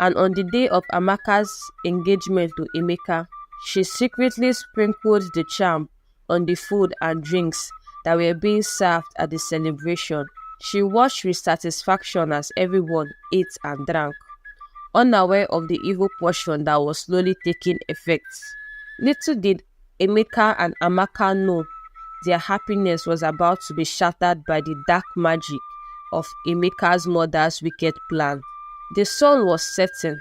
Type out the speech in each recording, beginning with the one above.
and on the day of Amaka's engagement to Emeka, she secretly sprinkled the charm on the food and drinks that were being served at the celebration. She watched with satisfaction as everyone ate and drank, unaware of the evil portion that was slowly taking effect. Little did Emeka and Amaka know their happiness was about to be shattered by the dark magic of Emeka's mother's wicked plan. The sun was setting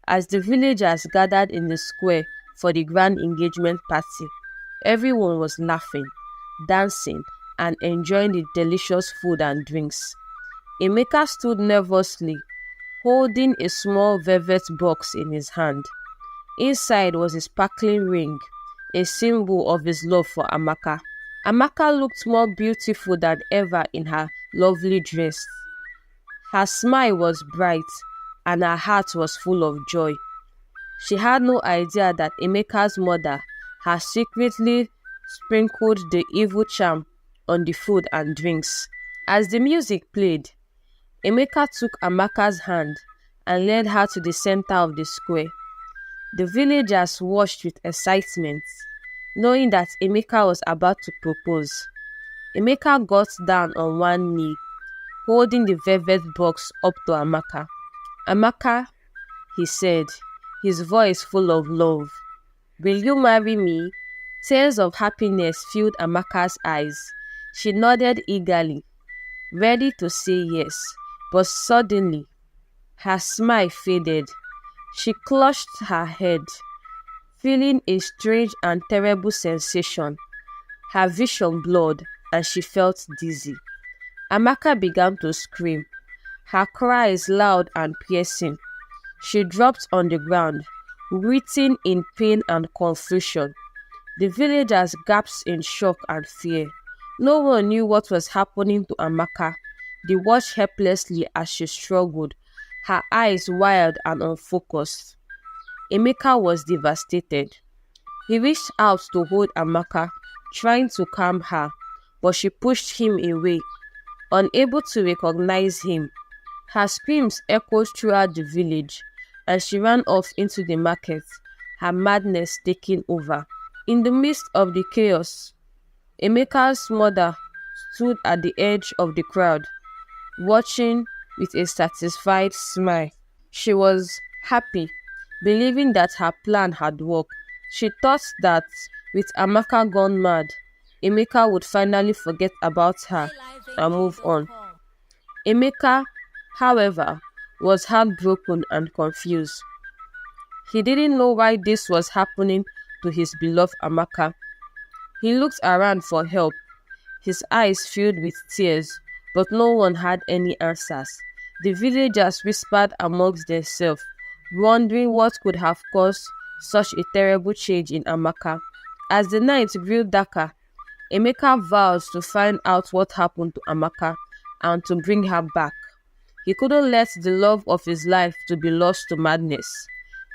as the villagers gathered in the square for the grand engagement party. Everyone was laughing, dancing, and enjoying the delicious food and drinks. Emeka stood nervously, holding a small velvet box in his hand. Inside was a sparkling ring, a symbol of his love for Amaka. Amaka looked more beautiful than ever in her lovely dress. Her smile was bright, and her heart was full of joy. She had no idea that Emeka's mother had secretly sprinkled the evil charm on the food and drinks. As the music played, Emeka took Amaka's hand and led her to the center of the square. The villagers watched with excitement, knowing that Emeka was about to propose. Emeka got down on one knee, holding the velvet box up to Amaka. "Amaka," he said, his voice full of love, "will you marry me?" Tears of happiness filled Amaka's eyes. She nodded eagerly, ready to say yes, but suddenly, her smile faded. She clutched her head, feeling a strange and terrible sensation. Her vision blurred, and she felt dizzy. Amaka began to scream, her cries loud and piercing. She dropped on the ground, writhing in pain and confusion. The villagers gasped in shock and fear. No one knew what was happening to Amaka. They watched helplessly as she struggled, her eyes wild and unfocused. Emeka was devastated. He reached out to hold Amaka, trying to calm her, but she pushed him away, unable to recognize him. Her screams echoed throughout the village, and she ran off into the market, her madness taking over. In the midst of the chaos, Emeka's mother stood at the edge of the crowd, watching with a satisfied smile. She was happy, believing that her plan had worked. She thought that with Amaka gone mad, Emeka would finally forget about her and move on. Emeka, however, was heartbroken and confused. He didn't know why this was happening to his beloved Amaka. He looked around for help, his eyes filled with tears, but no one had any answers. The villagers whispered amongst themselves, wondering what could have caused such a terrible change in Amaka. As the night grew darker, Emeka vowed to find out what happened to Amaka and to bring her back. He couldn't let the love of his life to be lost to madness.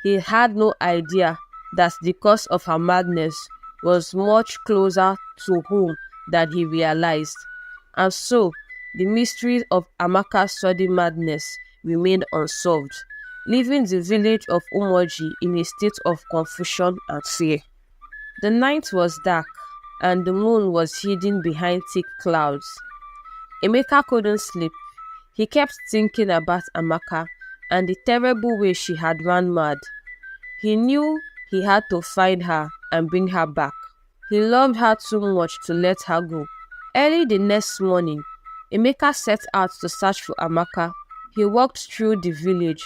He had no idea that the cause of her madness was much closer to home than he realized. And so, the mystery of Amaka's sudden madness remained unsolved, leaving the village of Umoji in a state of confusion and fear. The night was dark, and the moon was hidden behind thick clouds. Emeka couldn't sleep. He kept thinking about Amaka and the terrible way she had run mad. He knew he had to find her and bring her back. He loved her too much to let her go. Early the next morning, Emeka set out to search for Amaka. He walked through the village,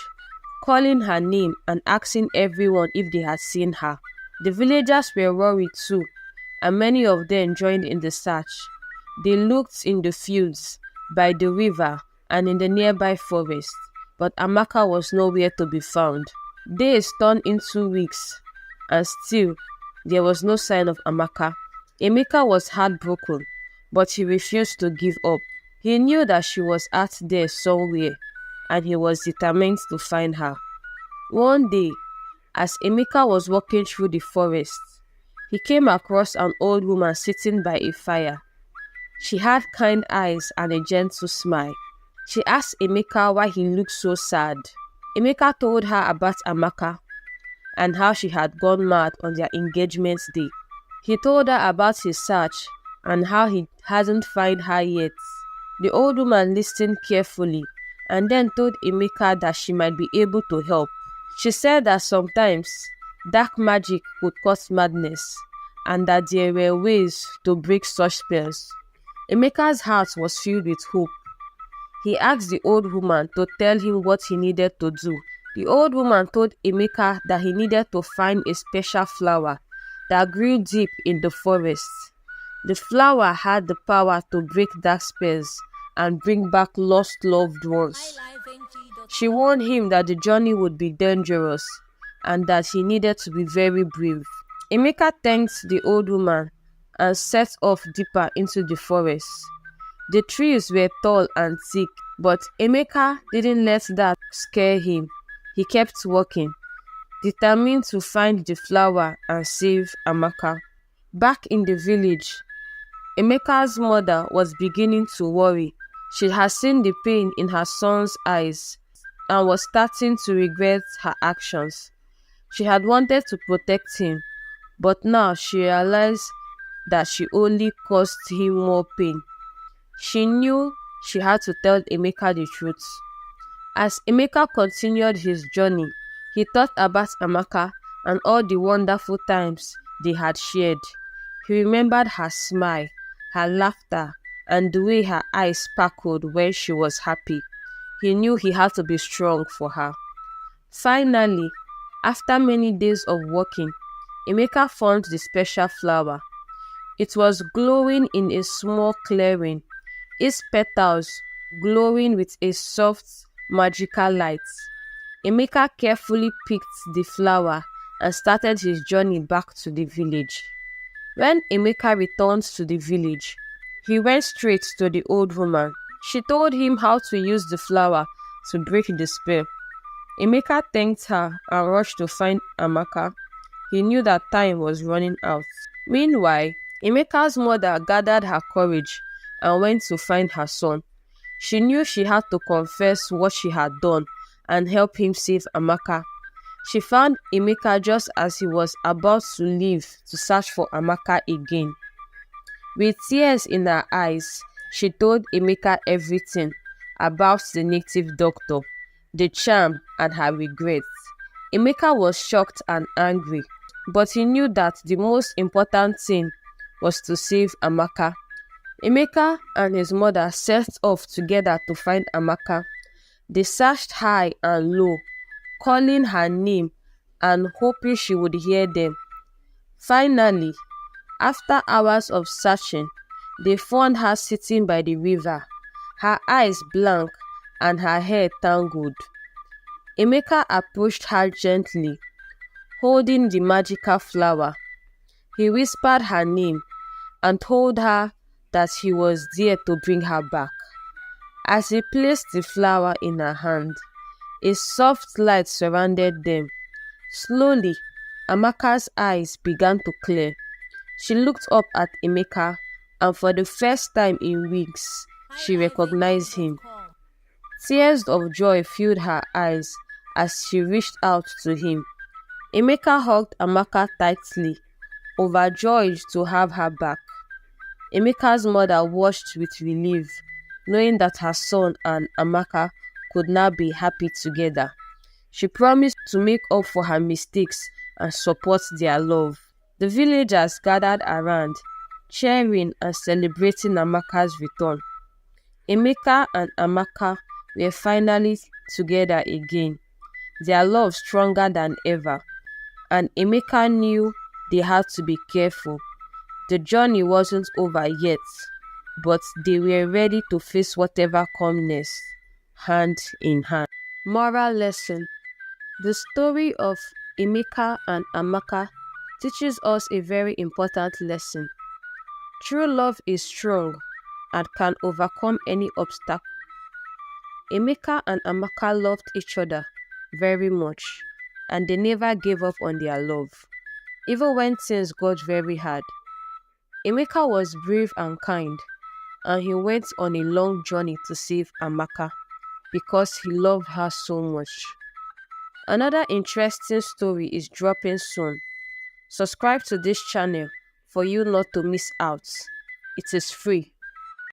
calling her name and asking everyone if they had seen her. The villagers were worried too, and many of them joined in the search. They looked in the fields, by the river, and in the nearby forest, but Amaka was nowhere to be found. Days turned into weeks, and still there was no sign of Amaka. Emeka was heartbroken, but he refused to give up. He knew that she was out there somewhere, and he was determined to find her. One day, as Emeka was walking through the forest, he came across an old woman sitting by a fire. She had kind eyes and a gentle smile. She asked Emeka why he looked so sad. Emeka told her about Amaka and how she had gone mad on their engagement day. He told her about his search and how he hasn't found her yet. The old woman listened carefully and then told Emeka that she might be able to help. She said that sometimes dark magic could cause madness and that there were ways to break such spells. Emeka's heart was filled with hope. He asked the old woman to tell him what he needed to do. The old woman told Emeka that he needed to find a special flower that grew deep in the forest. The flower had the power to break dark spells and bring back lost loved ones. She warned him that the journey would be dangerous and that he needed to be very brave. Emeka thanked the old woman and set off deeper into the forest. The trees were tall and thick, but Emeka didn't let that scare him. He kept walking, determined to find the flower and save Amaka. Back in the village, Emeka's mother was beginning to worry. She had seen the pain in her son's eyes and was starting to regret her actions. She had wanted to protect him, but now she realized that she only caused him more pain. She knew she had to tell Emeka the truth. As Emeka continued his journey, he thought about Amaka and all the wonderful times they had shared. He remembered her smile, her laughter, and the way her eyes sparkled when she was happy. He knew he had to be strong for her. Finally, after many days of walking, Emeka found the special flower. It was glowing in a small clearing, its petals glowing with a soft, magical light. Emeka carefully picked the flower and started his journey back to the village. When Emeka returned to the village, he went straight to the old woman. She told him how to use the flower to break the spell. Emeka thanked her and rushed to find Amaka. He knew that time was running out. Meanwhile, Emeka's mother gathered her courage and went to find her son. She knew she had to confess what she had done and help him save Amaka. She found Emeka just as he was about to leave to search for Amaka again. With tears in her eyes, she told Emeka everything about the native doctor, the charm, and her regrets. Emeka was shocked and angry, but he knew that the most important thing was to save Amaka. Emeka and his mother set off together to find Amaka. They searched high and low, calling her name and hoping she would hear them. Finally, after hours of searching, they found her sitting by the river, her eyes blank and her hair tangled. Emeka approached her gently, holding the magical flower. He whispered her name and told her that he was there to bring her back. As he placed the flower in her hand, a soft light surrounded them. Slowly, Amaka's eyes began to clear. She looked up at Emeka, and for the first time in weeks, she recognized him. Tears of joy filled her eyes as she reached out to him. Emeka hugged Amaka tightly, overjoyed to have her back. Emeka's mother watched with relief, knowing that her son and Amaka could now be happy together. She promised to make up for her mistakes and support their love. The villagers gathered around, cheering and celebrating Amaka's return. Emeka and Amaka were finally together again, their love stronger than ever, and Emeka knew they had to be careful. The journey wasn't over yet, but they were ready to face whatever comes next, hand in hand. Moral lesson: the story of Emeka and Amaka teaches us a very important lesson. True love is strong and can overcome any obstacle. Emeka and Amaka loved each other very much, and they never gave up on their love, even when things got very hard. Emeka was brave and kind, and he went on a long journey to save Amaka because he loved her so much. Another interesting story is dropping soon. Subscribe to this channel for you not to miss out. It is free.